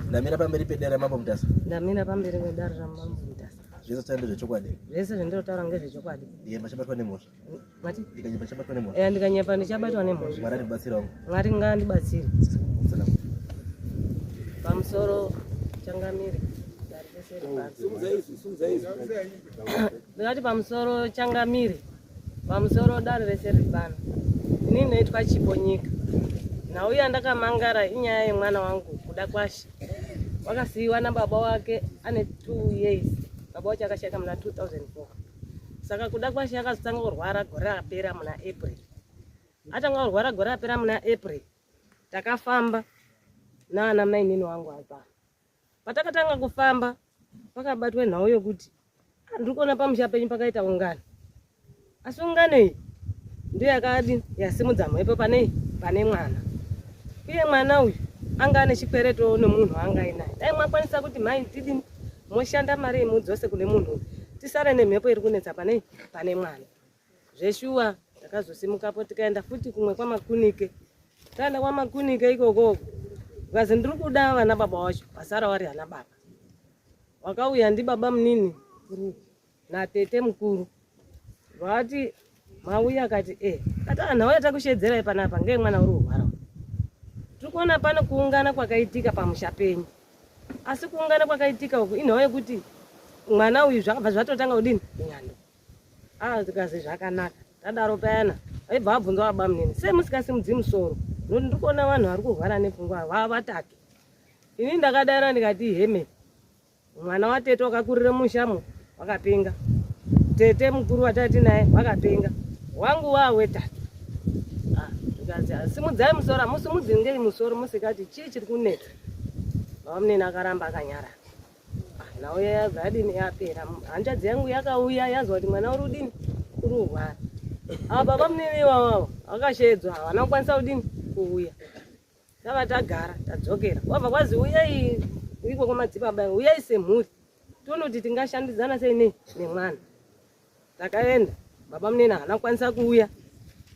Ndamira pamberi pedera mambo mutasa. Ndamira pamberi pedera mambo mutasa. Zvese tsando zvechokwadi. Zvese zvendotaura ngezvechokwadi. Iye machabatwa nemhosva. Mati? Ikanyepa chabatwa nemhosva. Ndikanyepa ndichabatwa nemhosva. Mwari ndibatsirawo. Mwari ngaandibatsire. Pamusoro Changamire. Ndikati pamusoro Changamire. Pamusoro dare reseribana. Inini noitwa Chiponyika. Nauya ndakamangara inyaya yemwana wangu kuda kwashe. Wakasiiwa nababa wake ane 2 years. Baba wacho akashaka muna 2004. Saka kuda kwashe akazotanga kurwara gore rapera muna April. Atanga kurwara gore rapera muna April. Takafamba naana mai nini wangu apa. Patakatanga kufamba pakabatwe nhau yokuti ndiri kuona pamusha penyu pakaita ungano. Asi ungano iyi ndiyo yakadi yasimudza mhepo pane mwana. Uye mwana uyu anga ane chikwereto nemunhu anga inaye. Dai mwakwanisa kuti mai tidini moshanda mari mudzose kune munhu tisare nemhepo iri kunetsa pane mwana. Zveshuwa takazosimukapo tikaenda futi kumwe kwamakunike. Taenda kwamakunike ikoko ukazi ndiri kuda vana baba wacho wasara wari hana baba. Wakauya ndi baba munini natete mukuru. Vati mauya akati kati anhauya takushedzerai panapa ngeye mwana uri kurwara. Tiri kuona pano kuungana kwakaitika pamusha penyu. Asi kuungana kwakaitika uku inhau yekuti mwana uyu zvakabva zvatotanga kudini ng'ando. Tikazi zvakanaka. Tadaro payana aibva abvunza baba munini semusingasimudzi musoro. Noti ndiri kuona vanhu vari kurwara nepfungwa vatatu. Ini ndakadara ndikati heme mwana watete wakakurira mushamo wakapenga. Tete mukuru watati naye wakapenga. Wangu wetatu. Ndikazi simudzai musoro musimudzi ngei musoro musikati chii chiri kunetsa. Baba munini akaramba akanyarara. Nhau yazadini yapera. Hanzvadzi yangu yakauya yazwa kuti mwana uri kudini uri kurwara. Baba munini wawawo akashedzwa havana kukwanisa kudini kuuya. Tava tagara tadzokera. Wabva kwazi uyai iko kwamadzibaba uyai semhuri. Tione kuti tingashandidzana sei nemwana. Takaenda. Baba munini haana kukwanisa kuuya.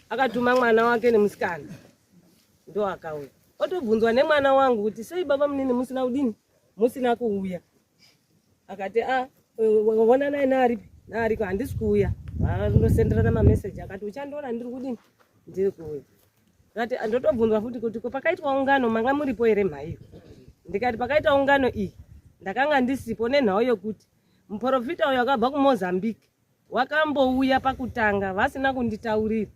Akatuma mwana wake nemusikana. Ndo akauya. Otobvunzwa nemwana wangu kuti sei baba munini musina kudini musina kuuya. Akati waona naye naaripi naariko handisi kuuya. Vandosenderana mameseji akati uchandiona ndiri kudini ndiri kuuya. Akati ndotobvunzwa futi kuti pakaitwa ungano manga muripo ere mhaiyo. Ndikati pakaita ungano iyi ndakanga ndisipo nenhau yokuti muprofita uyo akabva kuMozambique wakambouya pakutanga vasina kunditaurira.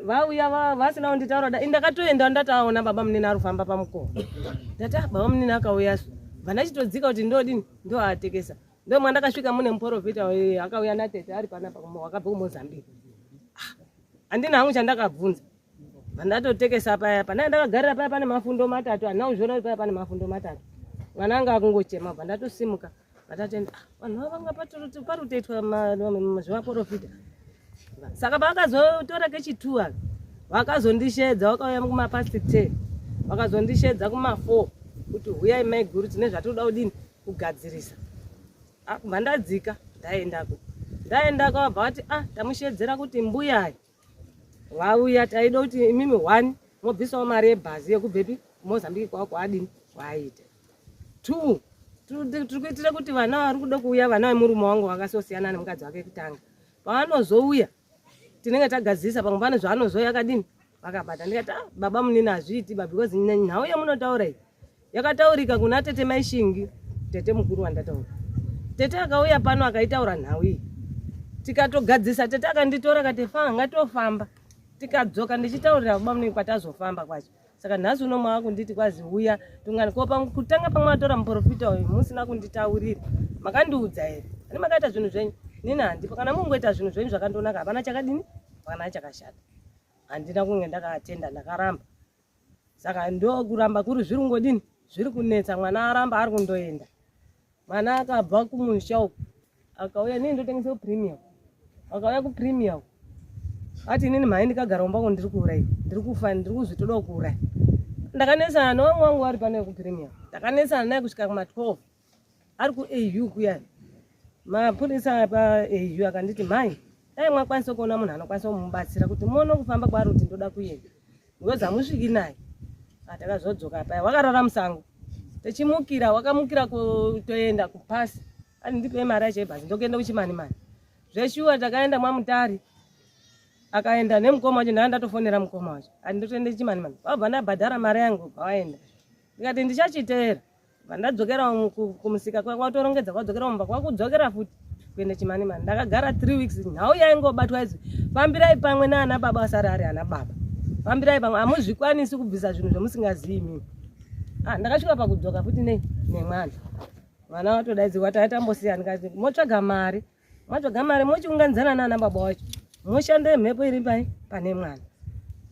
Vauya vasina kunditaura ndakatoenda ndataona baba munini ari kufamba pamukomo. Ndati baba munini akauya vanachitodzika kuti ndodini ndo atekesa. Ndo mwandakasvika mune muprofita akauya natete ari panapa wakabva kuMozambique. Handina hangu chandakabvunza. Vandatotekesa paya pana ndakagarira paya pane mafundo matatu anauzvona paya pane mafundo matatu. Mwana anga akungochema vandatosimuka. Vatatoenda vanhu vanga parutoitwa zvevaprofita. Saka vakazotora kechituwa vakazondishedza vakauya kumapasti 10 vakazondishedza kuma4 kuti huyai mai guru tine zvatoda kudini kugadzirisa. Kubva ndadzika ndaendako vabva vati tamushedzera kuti mbuyai vauya taida kuti imimi 1 mobvisawo mari yebhazi yekubvepi kuMozambique kwako adini kwaita. 2 tiri kuitira kuti vana vari kuda kuuya vana vemurume wangu vakasosiyana nemukadzi wake kutanga pavanozouya tinenge tagadzirisa pamwe pane zvaanozoya akadini vakabata. Ndikati baba munini hazviiti because nhau yamunotaura iyi yakataurika kuna tete maishingi tete mukuru wandataura. Tete akauya pano akaitaura nhau iyi tikatogadzisa. Tete akanditora akati ngatofamba tikadzoka ndichitaurira baba munini kwatazofamba kwacho. Saka nhasi uno mwakunditi kwazi uya tungani kopa kutanga pamwe atora muprofita uyu musina kunditaurira makandiudza ere ani makaita zvinhu zvenyu nini handipo kana mungoita zvinhu zvenyu zvakandonaka hapana chakadini hapana chakashata. Handina kunge ndakatenda ndakaramba. Saka ndo kuramba kuri zviri ngodini zviri kunetsa. Mwana aramba ari kundoenda. Mwana akabva kumusha uko akauya nini ndotengesa premium. Akauya kupremium ati nini mai ndikagara umba ndiri kuurai ndiri kufa ndiri kuzvitoda kuurai. Ndakanesana nomwe wangu ari pane kupremium. Ndakanesana naye kusvika kuma 12 ari kuAU kuya. Mapurisa paAU akanditi mai dai mwakwanisa kuona munhu anokwanisa kumubatsira kuti muone kufamba kwaari kuti ndoda kuenda. Ngozi hamusviki naye. Takazodzoka paya wakarara musango techimukira wakamukira kutoenda kupasi ani ndipe mari yacho yebhasi ndokuenda kuchimanimani zveshuwa takaenda mwamutari akaenda nemukoma wacho ndandatofonera mukoma wacho ani ndotoende chimanimani wabva ndabhadhara mari yangu kwawaenda ndikati ndichachiteera vandadzokera kumusika kwatorongedza kwadzokera mumba kwakudzokera futi kuende chimanimani ndakagara 3 weeks nhau yaingobatwa idzi fambirai pamwe naana baba asari ari ana baba fambirai pamwe amuzvikwanisi kubvisa zvinhu zvemusingazivi mimi ndakasvika pakudzoka futi nemwana mwana watodaidzirwa taitambosiyana ndikati motsvaga mari mwatsvaga mari mochiunganidzana naana baba wacho moshande mhepo iri pai pane mwana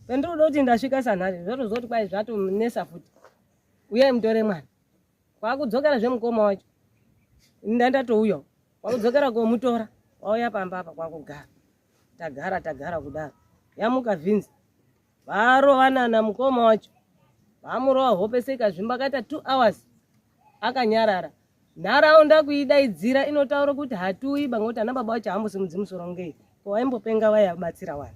pendinoda kuti ndasvika sanhari zvotozoti kwai zvatonesa futi uyai mutore mwana kwakudzokera zvemukoma wacho ndandatouya kwakudzokera komutora wauya pamba apa kwakugara tagara kudaro yamuka vhinzi varovanana mukoma wacho vamurova hope seikazvimba akaita 2 hours akanyarara nharaunda kuidaidzira inotaura kuti hatuyi banga kuti ana baba wacho hambosimudzi musoro ngei ko waimbopenga vaiabatsira wani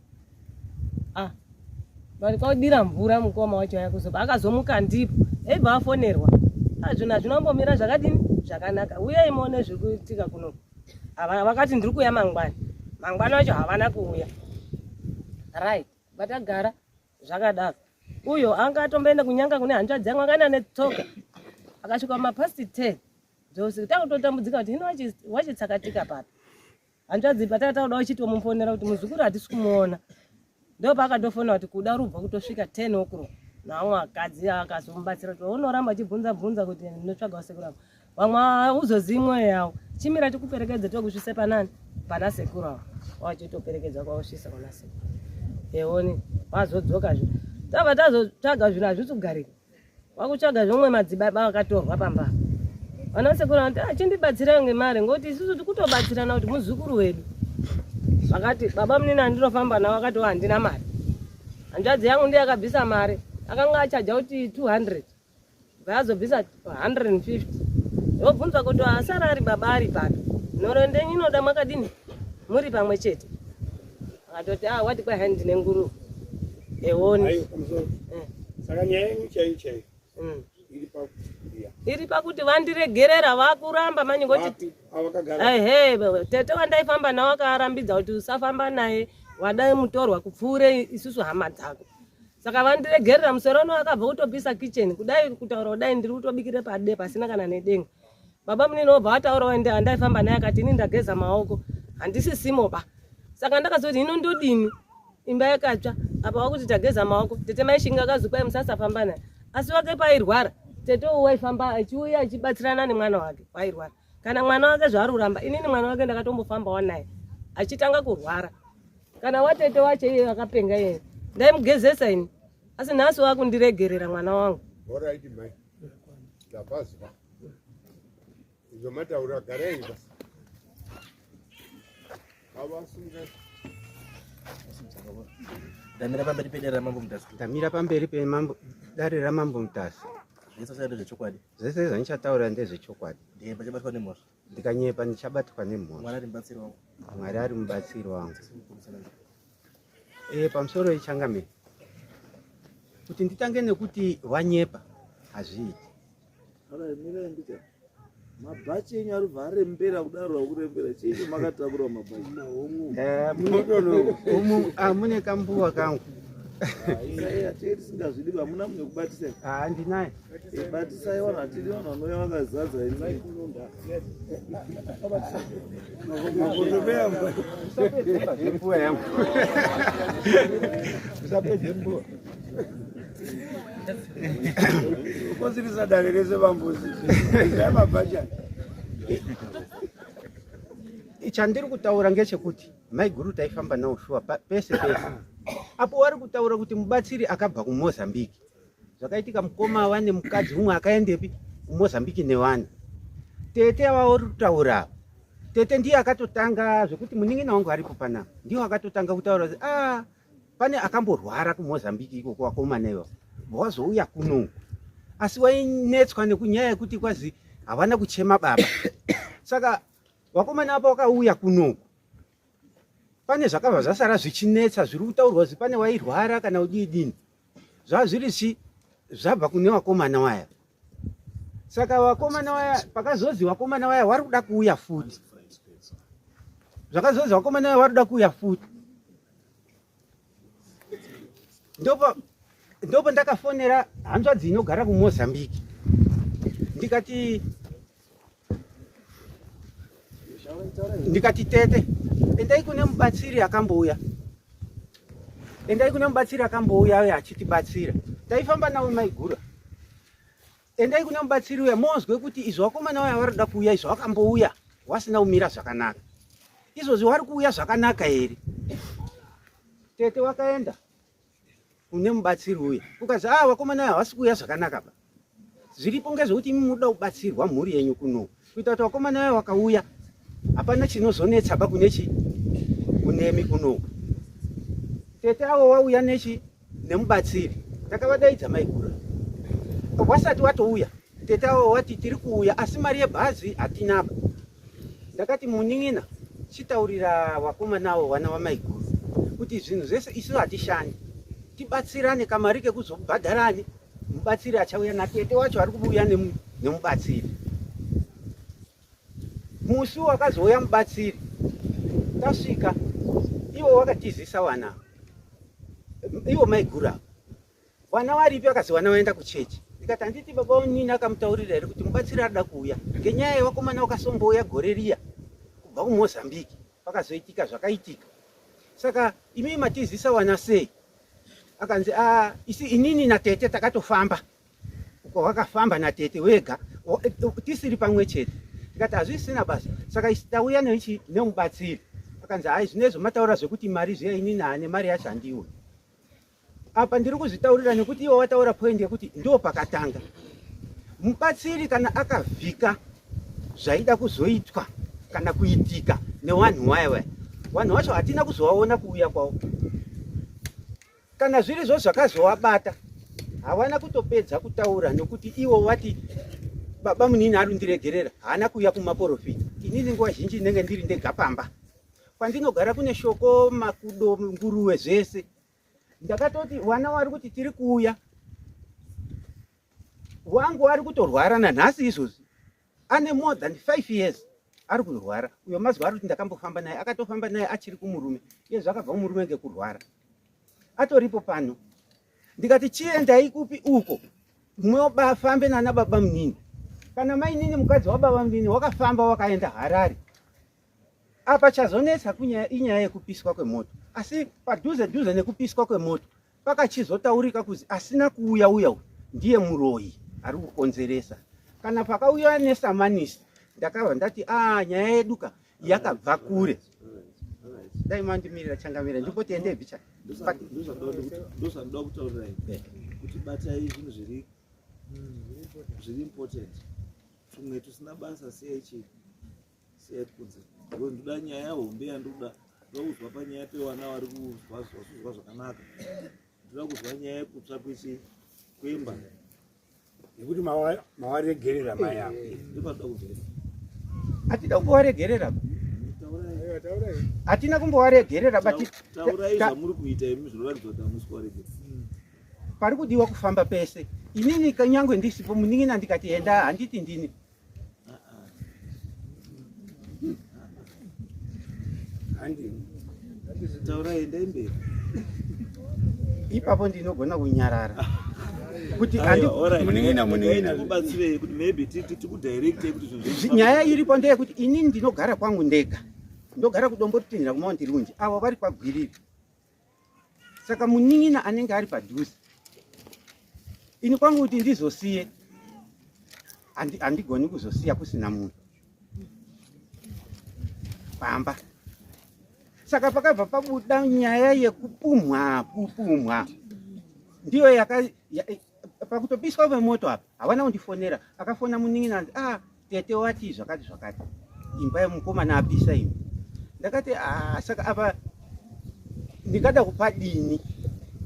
kwaudira mvura mukoma wacho yakuzoba akazomuka ndipo eibva afonerwa zvinhu hazvinombomira zvakadini zvakanaka uyai muone zvikuitika kuno vakati ndiri kuuya mangwana wacho havana kuuya right vatagara zvakadaro uyo anga atomboenda kunyanga kune hanzva dzangu akaenda netsoka akasvika mapasti 10 dzousiku takutotambudzika kuti hino wachitsakatika papi hanzva dzipa tatauda uchitomufonera kuti muzukuru hatisi kumuona ndo paakatofona kuti kuda rubva kutosvika 10 o'clock nawo akadzi akazomubatsira kuti unoramba achibvunza kuti ndinotsvaga sekuru avo vamwe uzozivi mwoyo yavo chimira tikuperekedze tokusvise panani pana sekuru avo wachitoperekedza kwausvisa kuna sekuru eoni vazodzokazve tabva tazotsvaga zvinhu hazvitsugarika wakutsvaga zvomwe madzibaba akatorwa pamba vana sekuru vanoti achindibatsira ngemari ngoti isusu tikutobatsirana kuti muzukuru wedu vakati baba munini andinofamba nawo akati handina mari hanzvadzi yangu ndiye akabvisa mari akanga achaja kuti 200 vaazobvisa 150 yobvunzwa kuti asara ari baba ari papi nhoro ndenyu inoda mwakadini muri pamwe chete akatoti wati kwai hai ndine nguruve eoni saka nyaya yenyu chaiyo iri pakuti vandiregerera vakuramba manyingoti tete wandaifamba nawo akarambidza kuti usafamba naye wadai mutorwa kupfuure isusu hama dzako saka vandiregerera musoro uno akabva kutopisa kicheni kudai kutaura kudai ndiri kutobikire pade pasina kana nedenga baba munini obva ataura ende andaifamba naye akati ini ndageza maoko handisisimoba saka ndakazoti hino ndodini imba yakatsva apa wakuti tageza maoko tete maishinga akazupai musasafamba naye asi wake pairwara tete waifamba achiuya achibatsirana nemwana wake wairwara kana mwana wake zvaaruramba inini mwana wake ndakatombofambawo naye achitanga kurwara kana watete wacho iye akapenga yeye ndaimugezesa ini asi nhasi wakundiregerera mwana wangu oraiti mai ndapazwa izvo mataura garai basi ndamira pamberi pedare ramambo mutasi ndamira pamberi pedare ramambo mutasi zvese zvaita zvechokwadi zvese zvandichataura ndezvechokwadi ndiyemba chabatwa nemhosva ndikanyepa ndichabatwa nemhosva mwari ari mubatsiri wangu mwari ari mubatsiri wangu pamusoro ichangamiri kuti nditange nekuti wanyepa hazviiti mabhachi enyu ari bva arembera kudaro akurembera chiini makatakura mabhachi mune kambuwa kangu tei tisingazvidi hamuna mune kubatisa ndinaye batisai wana hatidi vanhu vanouya vakazadza mbuwa yangu usapedze mbuwa ukonzirisa dare rese vambuzi mabhacha chandiri kutaura ngechekuti mai guru taifamba nawo shuwa pese apo wari kutaura kuti mubatsiri akabva kuMozambique zvakaitika mukoma wane mukadzi umwe akaendepi kuMozambique newana tete wauri kutaura tete ndiye akatotanga zvekuti munin'ina wangu aripo pana ndiye akatotanga kutaura kuti pane akamborwara kuMozambique iko kwakomana ivo wazouya kuno asi wainetswa nekunyaya yekuti kwazi havana kuchema baba saka wakomana apa wakauya kunoku pane zvakabva zvasara zvichinetsa zviri kutaurwa kuti pane wairwara kana udidini zvazviri zvabva kune vakomana waya. Saka vakomana waya pakazozi vakomana waya vari kuda kuuya futi. Zvakazozi vakomana waya vari kuda kuuya futi. Ndopo ndakafonera hanzvadzi inogara kuMozambique. Ndikati tete, endai kune mubatsiri akambouya. Endai kune mubatsiri akambouya achitibatsira. Taifamba nawo Maigura. Endai kune mubatsiri uya mozwe kuti izvo vakomana waya vari kuda kuuya izvo vakambouya wasina kumira zvakanaka. Izvozvi vari kuuya zvakanaka here? Tete wakaenda kune mubatsiri uya. Ukazi vakomana waya havasi kuuya zvakanaka ba. Zviripo ngezvekuti imi munoda kubatsirwa mhuri yenyu kuno. Kuita kuti vakomana waya vakauya hapana chinozonetsa ba kunemi kuno. Tete avo wauya nemubatsiri. Takavadaidza Maigura. Wasati watouya. Tete avo wati tiri kuuya asi mari yebhazi hatinaba. Ndakati Muning'ina chitaurira vakomana avo vana vaMaigura kuti zvinhu zvese isu hatishandi. Tibatsirane kamari kekuzobhadharani. Mubatsiri achauya natete wacho ari kubuya nemubatsiri. Musi wakazouya mubatsiri. Tasvika ivo wakatizisa wana. Ivo Maigura. Wana varipi akazi wana vaenda kuchechi. Ndikati handiti baba unini akamutaurira here kuti mubatsiri arida kuuya. Ngenyaya yevakomana vakasomboya gore riya kubva kuMozambique. Pakazoitika zvakaitika. Saka imi matizisa wana sei? Akanzi isi inini natete takatofamba. Uko wakafamba natete wega. Tisiri pamwe chete. Ndikati hazvisina basa. Saka tauya nemubatsiri. Akanzi zvinezvo mataura zvekuti mari zviya inini hane mari yacho handiwe. Apa ndiri kuzvitaurira nekuti iwo wataura point yekuti ndo pakatanga. Mubatsiri kana akavhika zvaida kuzoitwa kana kuitika nevanhu waya. Vanhu vacho hatina kuzovaona kuuya kwavo. Kana zviri zvo zvakazovabata havana kutopedza kutaura nekuti iwo wati baba Munini ari kundiregerera haana kuuya kumaprofita. Inini nguva zhinji ndenge ndiri ndega pamba. Kwandinogara kune shoko makudo nguruwe zvese. Ndakatoti wana wari kuti tiri kuuya. Wangu ari kutorwara nanhasi izvozvi. Ane more than 5 years ari kurwara. Uyo mazuva ari kuti ndakambofamba naye akatofamba naye achiri kumurume. Iye zvakabva kumurume ngekurwara. Atoripo pano. Ndikati chiendai kupi uko. Mubafambe nana baba Munini. Kana mai nini mukadzi wababa Munini wakafamba wakaenda Harare. Apa chazonetsa inyaya yekupiswa kwemoto. Asi padhuze nekupiswa kwemoto pakachizotaurika kuzi asina kuuya uya ndiye muroyi ari kukonzeresa. Kana pakauya nesamanisi ndakabva ndati nyaya yeduka yakabva kure. Dai mandimirira changamira ndipo tiende bicha. Ndosanoda kutaurira kuti batai zvinhu zviri important. Tumwe tusina basa sei kunze. Ndoda nyaya yahombe yandoda. Ndokuzwa panyaya pewana vari kuzwa zvakanaka. Ndoda kuzwa nyaya yekutsva kwemba. Nekuti mawaregerera mai yako. Ndopanoda kuzwa. Hatida kumbowaregerera. Hatina kumbowaregerera bati taurai zvamuri kuita imi zvinoratidza kuti hamusi kuwaregerera. Pari kudiwa kufamba pese. Inini kanyangwe ndisipo Muning'ina ndikati enda handiti ndini. Taurai endai mberi. Ipapo ndinogona kunyarara. Kuti Muning'ina kubatsirei kuti maybe tikudirectei kuti zvinhu nyaya iripo ndeyekuti inini ndinogara kwangu ndega. Ndogara kudombotinhira kuMount Runji. Avo vari pagwiriri. Saka Muning'ina anenge ari padhuze. Ini kwangu kuti ndizosiye handigoni kuzosiya kusina munhu pamba. Saka pakabva pabuda nyaya yekupumwa ndiyo pakutopiswa kwemoto apa havana kundifonera. Akafona Muning'ina tete wati zvakati imba yemukomana apisa imi. Ndakati saka apa ndingada kupa dini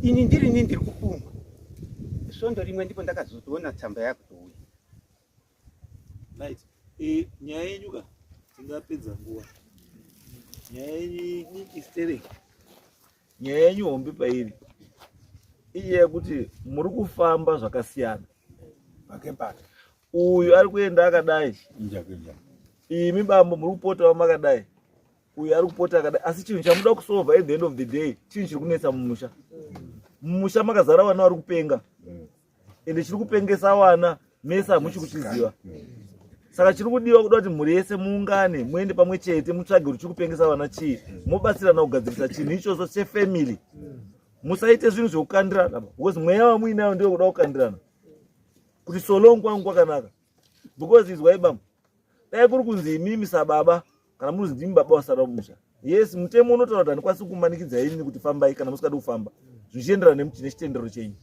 ini ndiri kupumwa. Svondo rimwe ndipo ndakazotoona tsamba yako touya. Right. Nyaya yenyu ka tingapedza nguva. Nyaya yenyu istereki. Nyaya yenyu hombe pairi. iye kuti muri kufamba zvakasiyana. Pakepake. Uyu ari kuenda akadai. Imi bambo muri kupota makadai. Uyu ari kupota akadai. Asi chinhu chamuda kusolva at the end of the day chinhu chiri kunetsa mumusha. Mumusha makazara vana vari kupenga. Ende chiri kupengesa vana mesa hamuchi kuchiziva. Saka chiri kudiwa kuda kuti mhuri yese muungane muende pamwe chete mutsvage kuti chiri kupengesa vana chii. Mobatsirana kugadzirisa chinhu ichocho sefamily. Musaite zvinhu zvokukandirana because mweya wamuinayo ndio kuda kukandirana. Kuti solong kwangu kwakanaka. Because izwa ibamba. Dai kuri kunzi imimi sababa kana muzi ndimi baba wasara mumusha. Yes, mutemo unotaura kuti andikwanisi kumanikidza ini kuti fambai kana musikadi kufamba. Zvichienderana nemuchine chitendero chenyu.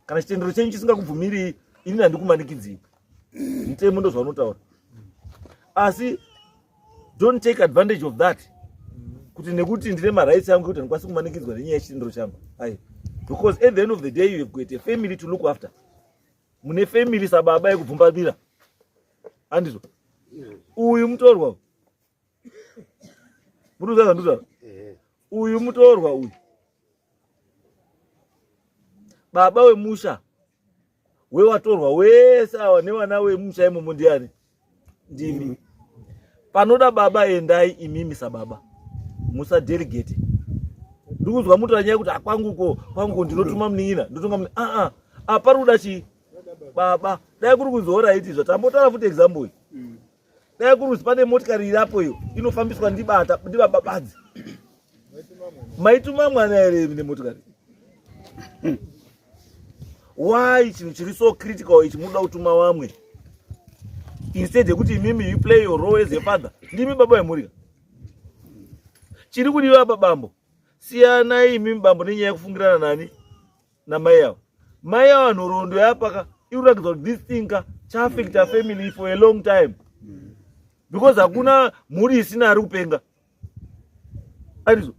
Kana chitendero chenyu chisingakubvumiri ini handikumanikidzi. Mutemo ndo zvaunotaura. Asi don't take advantage of that. Kuti nekuti ndine marights yangu kuti ndikwanisi kumanikidzwa nenyaya yechitendero changu. Ai. Because at the end of the day you have got a family to look after. Mune family sababa yekubvumbabira. Andizvo. Uyu mutorwa. Muruza nduzva. Uyu mutorwa uyu. Baba wemusha. Wewatorwa wese awa nevana vemusha imomo ndiani? Ndimi. Panoda baba endai imimi sababa. Musa delegate. Ndikuzwa mutora nyaya kuti kwangu ndinotuma munin'ina. Ndotonga munin'ina. Apari kuda chii? Baba, dai kuri kuzora iti zvatambotaura futi example iyi. Dai kuri pane motikari irapo iyo inofambiswa ndibaba badzi. Maituma mwana ere nemotikari. Why chinhu chiri so critical ichi muda kutuma vamwe? Instead yekuti imimi you play your role as a father. Ndimi baba wemurika. Chiri kudiwa bambo. Siyana imimi bambo nenyaya yekufungirana nani? Namai yavo. Mai yavo nhoroondo yapaka. Irurakidzwa kuti this thing chaaffecta family for a long time. Because hakuna mhuri isina ari kupenga. Andizvo.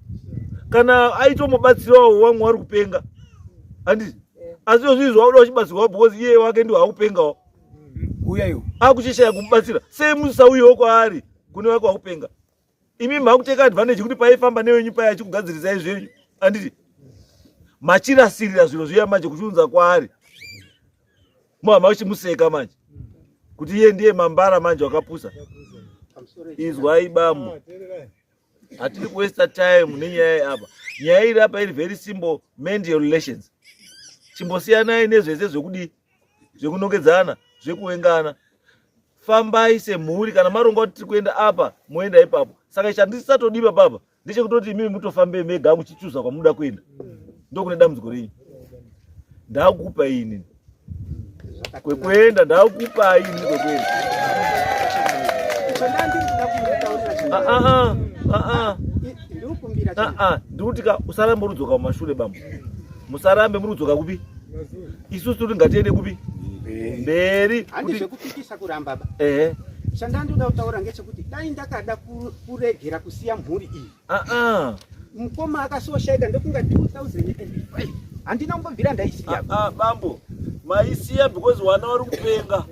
Kana aitomubatsirawo wamwe wari kupenga. Andizvo. Asi izvozvo wauda uchibatsirwa because iye wake ndiwo akupengawo. Uyayo. Akuchishaya kumubatsira. Semusauyewo kwaari kune wake wakupenga. Imi makuteka advantage kuti paifamba newenyu paya achikugadzirisa izvenyu. Anditi. Machirasirira zviro zviya manje kuchiunza kwaari. Mama uchimuseka manje. Kuti iye ndiye mambara manje wakapusa. Izwai bambo. Hatiri kuwaste time nenyaya apa. Nyaya iri apa iri very simple, mend your relations. Chimbosiyanai nezvese zvekudi zvekunongedzana, zvekuengana. Fambai semhuri kana maronga kuti tiri kuenda apa, moenda ipapo. Saka chandisatodipa baba, ndechekutoti imimi mutofambe mega muchichuza kwamuda kuenda. Ndokune dambudziko renyu. Ndakupa ini. Kwekuenda ndakupa ini kwekuenda. Ndikutika usarambe urudzoka mumashure bambo. Musarambe murudzoka kupi? Isusu turi ngatiende kupi? Mberi. Handizve kupikisa kuramba baba. Chandandoda kutaura ngechekuti dai ndakada kuregera kusiya mhuri iyi. Mukoma akasoshaika ndokunga 2005. Handina kumbobvira ndaisiya. Bambo. Maisiya because wana vari kupenga.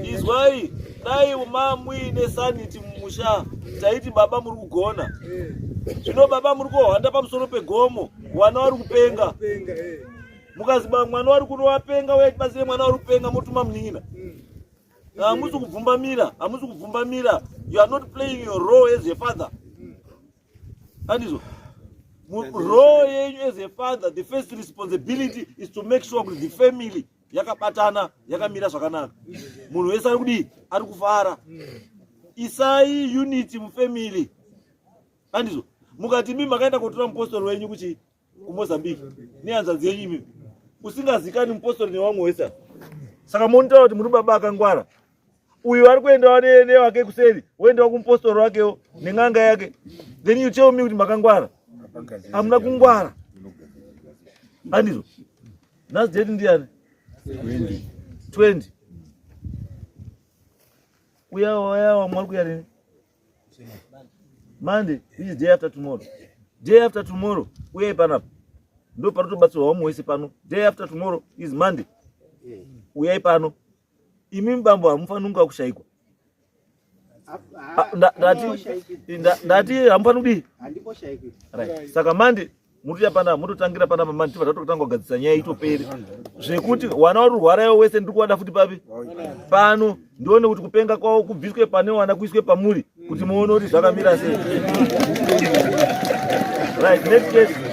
Izwai, dai muine sanity mumusha. Taiti baba muri kugona. Zvino baba muri kuhwanda pamusoro pegomo. Wana vari kupenga. Mukaziba mwana vari kunowapenga uye basire mwana vari kupenga motuma munin'ina. Hamusi kubvumbamira. You are not playing your role as a father. Andizvo. Role yenyu as a father, the first responsibility is to make sure that the family yakabatana, yakamira zvakanaka. Munhu wese ari kudi, ari kufara. Isai unity mufamily. Andizvo. Mukati mimi makaenda kutora mupostori wenyu kuchi kuMozambique. Nehanzvadzi yenyu imimi. Usingazikani mupostori newamwe wese. Saka monitaura kuti muri baba akangwara. Uyu ari kuendawo newake kuseri, woendawo kumupostori wakewo nen'anga yake. Then you tell me kuti makangwara. Hamuna kungwara. Andizvo. Nhasi date ndiani? 20. Uya mwari kuya rini? Monday, which is day after tomorrow. Day after tomorrow, uyai panapo. Ndo parotobatsirwa wamwe wese pano. Day after tomorrow is Monday. Uyai pano. Imimi bambo hamufanunga kushaikwa. Ndati hamufanudi? Handimboshayikwa. Right. Saka Monday mutoya pana mutotangira pana mama tiva tatotanga kugadzisa nyaya itopere zvekuti wana uri rwarayo wese ndiri kuwada futi papi pano ndione kuti kupenga kwawo kubviswe pane wana kuiswe pamuri kuti muone kuti zvakamira sei. Right, next case.